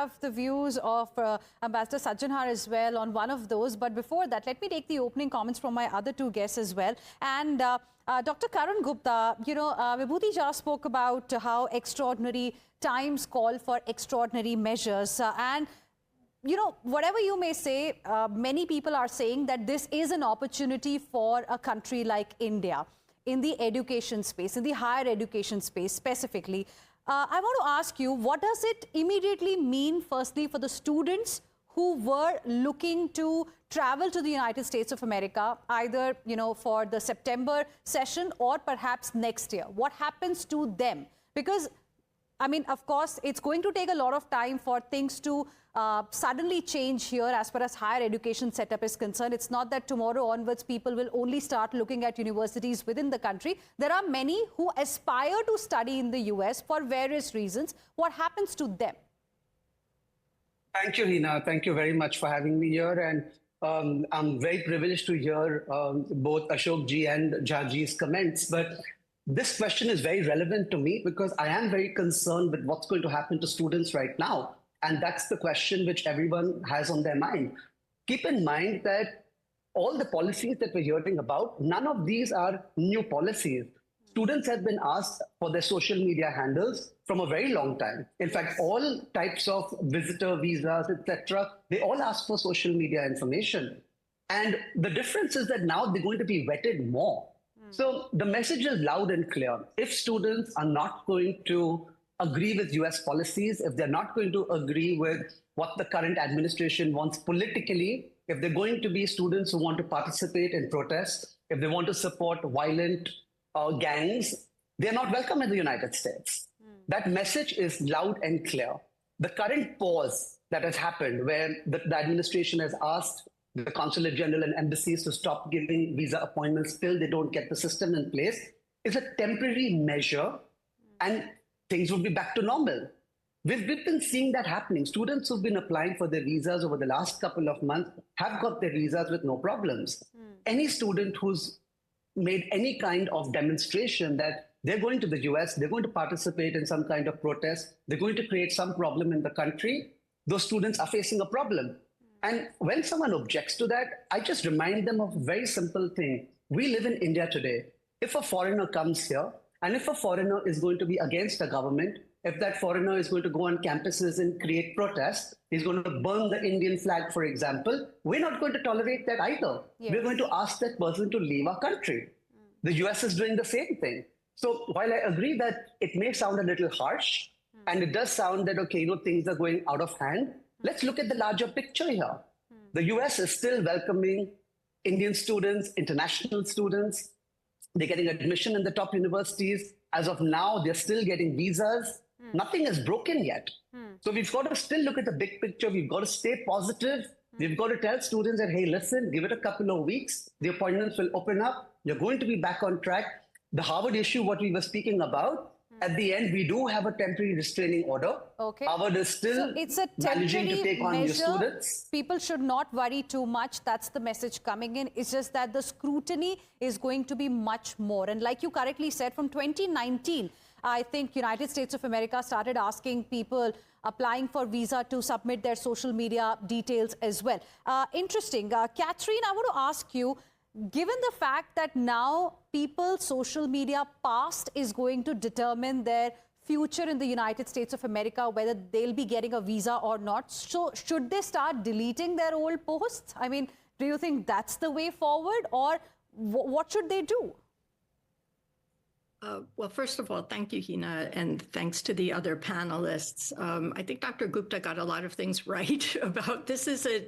have the views of Ambassador Sajjanhar as well on one of those. But before that, let me take the opening comments from my other two guests as well. And Dr. Karan Gupta, Vibhuti just spoke about how extraordinary times call for extraordinary measures. Whatever you may say, many people are saying that this is an opportunity for a country like India in the education space, in the higher education space specifically. I want to ask you, what does it immediately mean, firstly, for the students who were looking to travel to the United States of America, either, for the September session or perhaps next year? What happens to them? Because, I mean, of course, it's going to take a lot of time for things to suddenly change here as far as higher education setup is concerned. It's not that tomorrow onwards people will only start looking at universities within the country. There are many who aspire to study in the US for various reasons. What happens to them? Thank you, Hina. Thank you very much for having me here. And I'm very privileged to hear both Ashok ji and Jaji's comments. But this question is very relevant to me because I am very concerned with what's going to happen to students right now. And that's the question which everyone has on their mind. Keep in mind that all the policies that we're hearing about, none of these are new policies. Students have been asked for their social media handles from a very long time. In fact, all types of visitor visas, etc., they all ask for social media information. And the difference is that now they're going to be vetted more. So the message is loud and clear. If students are not going to agree with US policies, if they're not going to agree with what the current administration wants politically, if they're going to be students who want to participate in protests, if they want to support violent gangs, they're not welcome in the United States. That message is loud and clear. The current pause that has happened where the administration has asked the consulate general and embassies to stop giving visa appointments till they don't get the system in place is a temporary measure, and things will be back to normal. We've been seeing that happening. Students who've been applying for their visas over the last couple of months have got their visas with no problems. Any student who's made any kind of demonstration that they're going to the US, they're going to participate in some kind of protest, they're going to create some problem in the country, those students are facing a problem. And when someone objects to that, I just remind them of a very simple thing. We live in India today. If a foreigner comes here, and if a foreigner is going to be against the government, if that foreigner is going to go on campuses and create protests, he's going to burn the Indian flag, for example, we're not going to tolerate that either. Yes. We're going to ask that person to leave our country. The US is doing the same thing. So while I agree that it may sound a little harsh, and it does sound that, okay, things are going out of hand, let's look at the larger picture here. The US is still welcoming Indian students, international students. They're getting admission in the top universities. As of now, they're still getting visas. Nothing is broken yet. So we've got to still look at the big picture. We've got to stay positive. We've got to tell students that, hey, listen, give it a couple of weeks. The appointments will open up. You're going to be back on track. The Harvard issue, what we were speaking about, at the end, we do have a temporary restraining order. Okay. Harvard is still managing to take on new students. People should not worry too much. That's the message coming in. It's just that the scrutiny is going to be much more. And like you correctly said, from 2019, I think United States of America started asking people applying for visa to submit their social media details as well. Interesting. Catherine, I want to ask you, given the fact that now people's social media past is going to determine their future in the United States of America, whether they'll be getting a visa or not, so should they start deleting their old posts? I mean, do you think that's the way forward, or what should they do? Well, first of all, thank you, Hina, and thanks to the other panelists. I think Dr. Gupta got a lot of things right about this. Is a